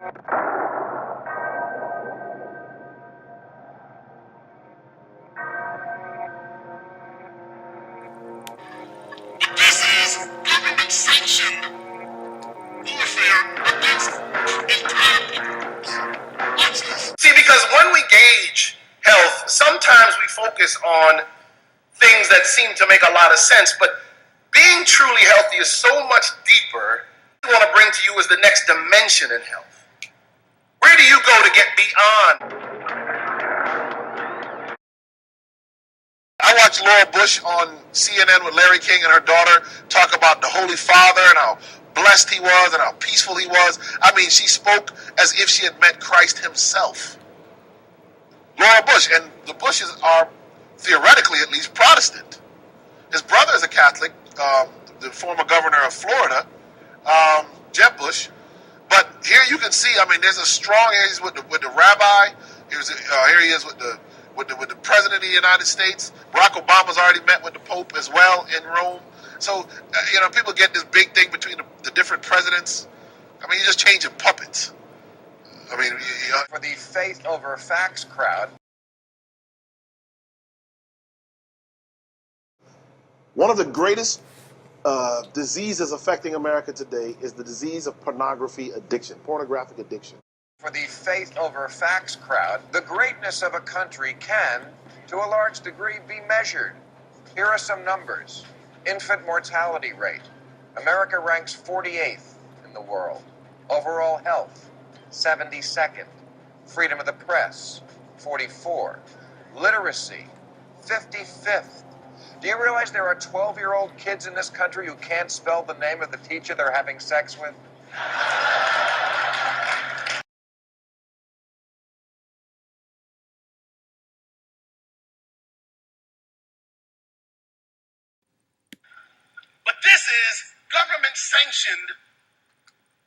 This is government-sanctioned warfare against entire people groups. Watch this. See, because when we gauge health, sometimes we focus on things that seem to make a lot of sense, but being truly healthy is so much deeper. What I want to bring to you is the next dimension in health. Where do you go to get beyond? I watched Laura Bush on CNN with Larry King and her daughter talk about the Holy Father and how blessed he was and how peaceful he was. I mean, she spoke as if she had met Christ himself. Laura Bush, and the Bushes are theoretically at least Protestant. His brother is a Catholic, the former governor of Florida, Jeb Bush. But here you can see, I mean, there's a strong, he's with the rabbi. Here he is with the president of the United States. Barack Obama's already met with the Pope as well in Rome. So, people get this big thing between the different presidents. I mean, you're just changing puppets. I mean, for the faith over facts crowd. One of the greatest diseases affecting America today is the disease of pornography addiction, pornographic addiction. For the faith over facts crowd, the greatness of a country can, to a large degree, be measured. Here are some numbers. Infant mortality rate. America ranks 48th in the world. Overall health, 72nd. Freedom of the press, 44. Literacy, 55th. Do you realize there are 12-year-old kids in this country who can't spell the name of the teacher they're having sex with? But this is government-sanctioned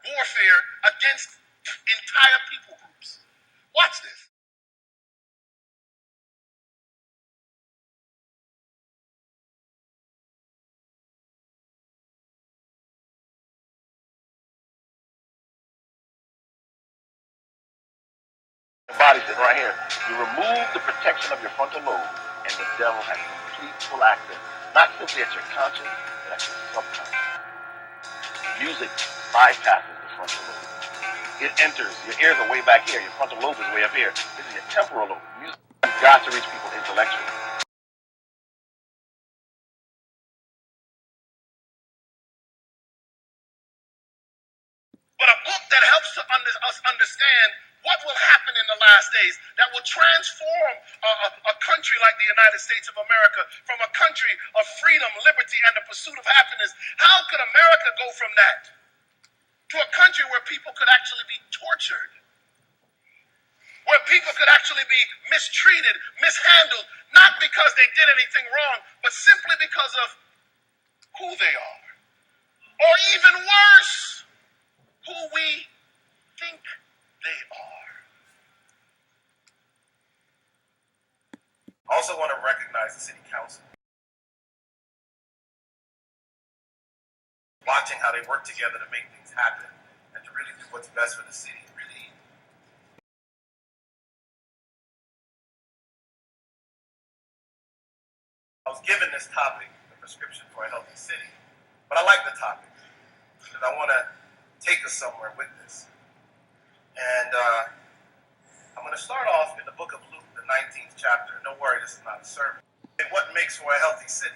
warfare against entire people groups. Watch this. The body sitting right here. You remove the protection of your frontal lobe, and the devil has complete full access, not simply at your conscious, but at your subconscious. Music bypasses the frontal lobe. It enters, your ears are way back here, your frontal lobe is way up here. This is your temporal lobe. Music has got to reach people intellectually. But a book that helps us understand what will happen in the last days, that will transform a country like the United States of America from a country of freedom, liberty, and the pursuit of happiness. How could America go from that to a country where people could actually be tortured, where people could actually be mistreated, mishandled, not because they did anything wrong, but simply because of who they are, or even worse, who we think they are. I also want to recognize the city council. Watching how they work together to make things happen and to really do what's best for the city. Really. I was given this topic, the prescription for a healthy city, but I like the topic because I want to take us somewhere with this. And I'm going to start off in the book of Luke, the 19th chapter. Don't worry, this is not a sermon. And what makes for a healthy city?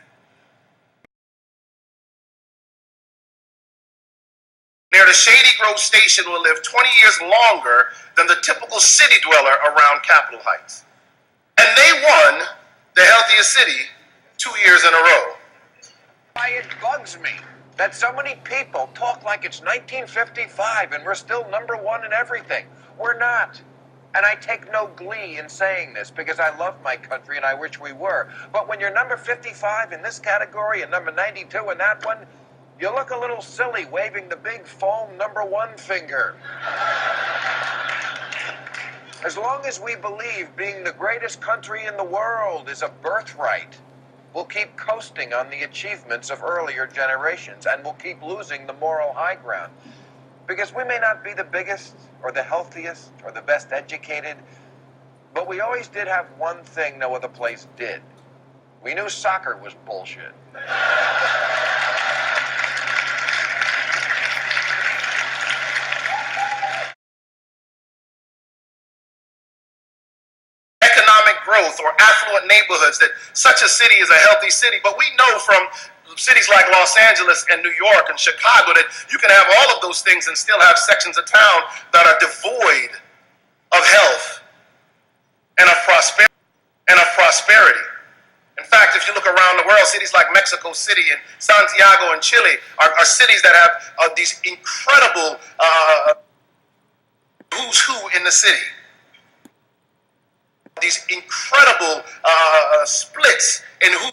Near the Shady Grove station will live 20 years longer than the typical city dweller around Capitol Heights. And they won the healthiest city 2 years in a row. It bugs me that so many people talk like it's 1955 and we're still #1 in everything. We're not. And I take no glee in saying this because I love my country and I wish we were. But when you're number 55 in this category and number 92 in that one, you look a little silly waving the big foam #1 finger. As long as we believe being the greatest country in the world is a birthright, we'll keep coasting on the achievements of earlier generations and we'll keep losing the moral high ground. Because we may not be the biggest or the healthiest or the best educated, but we always did have one thing no other place did. We knew soccer was bullshit. Economic growth or affluent neighborhoods, that such a city is a healthy city. But we know from cities like Los Angeles and New York and Chicago that you can have all of those things and still have sections of town that are devoid of health and of prosperity. In fact, if you look around the world, cities like Mexico City and Santiago and Chile are cities that have these incredible who's who in the city. These incredible splits in who.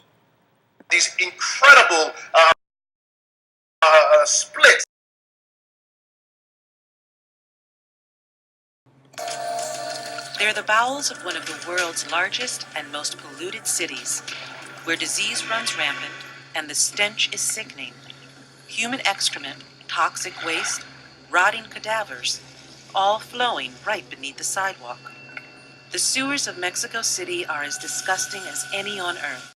These incredible splits. They're the bowels of one of the world's largest and most polluted cities, where disease runs rampant and the stench is sickening. Human excrement, toxic waste, rotting cadavers, all flowing right beneath the sidewalk. The sewers of Mexico City are as disgusting as any on Earth.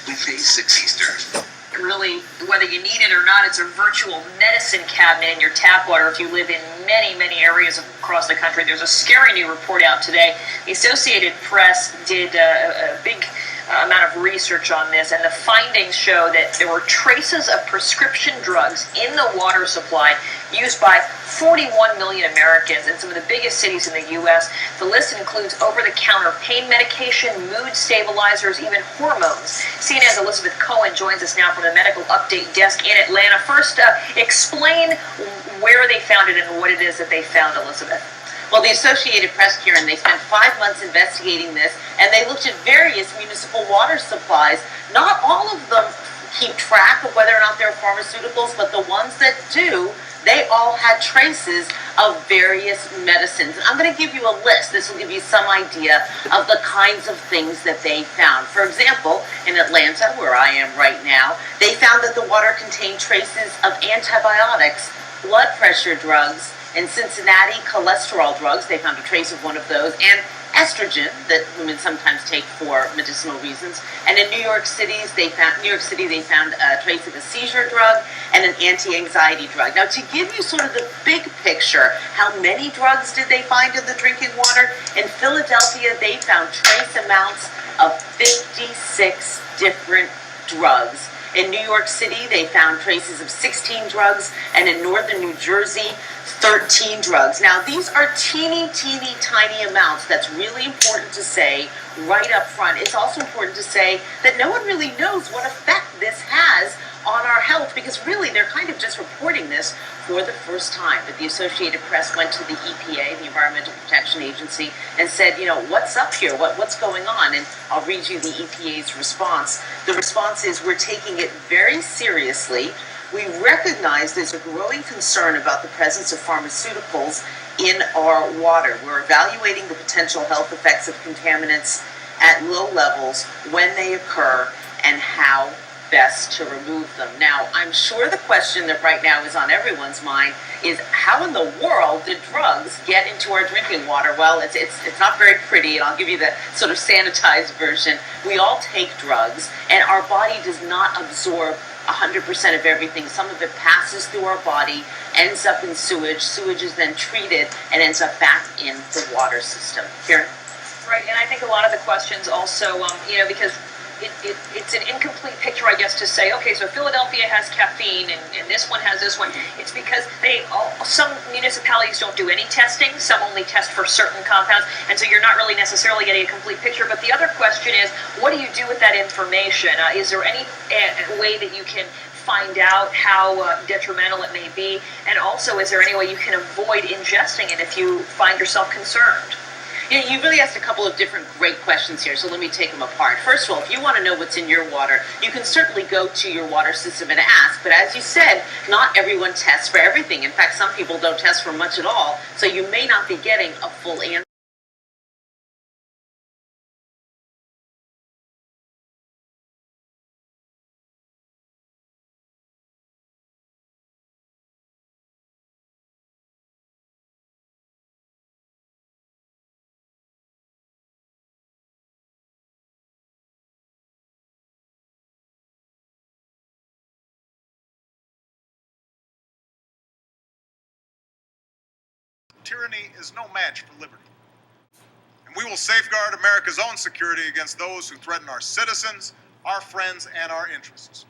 Buffet 6 Eastern. Really, whether you need it or not, it's a virtual medicine cabinet in your tap water if you live in many, many areas across the country. There's a scary new report out today. The Associated Press did a big amount of research on this, and the findings show that there were traces of prescription drugs in the water supply used by 41 million Americans in some of the biggest cities in the U.S. The list includes over-the-counter pain medication, mood stabilizers, even hormones. CNN's Elizabeth Cohen joins us now from the Medical Update desk in Atlanta. First, explain where they found it and what it is that they found, Elizabeth. Well, the Associated Press, Karen, they spent 5 months investigating this, and they looked at various municipal water supplies. Not all of them keep track of whether or not they're pharmaceuticals, but the ones that do, they all had traces of various medicines. And I'm going to give you a list. This will give you some idea of the kinds of things that they found. For example, in Atlanta, where I am right now, they found that the water contained traces of antibiotics, blood pressure drugs, in Cincinnati, cholesterol drugs, they found a trace of one of those, and estrogen that women sometimes take for medicinal reasons. And in New York City, they found a trace of a seizure drug and an anti-anxiety drug. Now, to give you sort of the big picture, how many drugs did they find in the drinking water? In Philadelphia, they found trace amounts of 56 different drugs. In New York City, they found traces of 16 drugs, and in northern New Jersey, 13 drugs. Now, these are teeny, tiny amounts. That's really important to say right up front. It's also important to say that no one really knows what effect this has on our health, because really they're kind of just reporting this for the first time. But the Associated Press went to the EPA, the Environmental Protection Agency, and said, what's up here? What's going on? And I'll read you the EPA's response. The response is, we're taking it very seriously. We recognize there's a growing concern about the presence of pharmaceuticals in our water. We're evaluating the potential health effects of contaminants at low levels when they occur and how best to remove them. Now, I'm sure the question that right now is on everyone's mind is, how in the world did drugs get into our drinking water? Well, it's not very pretty, and I'll give you the sort of sanitized version. We all take drugs, and our body does not absorb 100% of everything. Some of it passes through our body, ends up in sewage. Sewage is then treated and ends up back in the water system. Karen? Right, and I think a lot of the questions also, because it's an incomplete picture, I guess, to say, okay, so Philadelphia has caffeine and this one has this one. It's because some municipalities don't do any testing, some only test for certain compounds, and so you're not really necessarily getting a complete picture. But the other question is, what do you do with that information? Is there any way that you can find out how detrimental it may be? And also, is there any way you can avoid ingesting it if you find yourself concerned? You really asked a couple of different great questions here, so let me take them apart. First of all, if you want to know what's in your water, you can certainly go to your water system and ask. But as you said, not everyone tests for everything. In fact, some people don't test for much at all, so you may not be getting a full answer. Tyranny is no match for liberty. And we will safeguard America's own security against those who threaten our citizens, our friends, and our interests.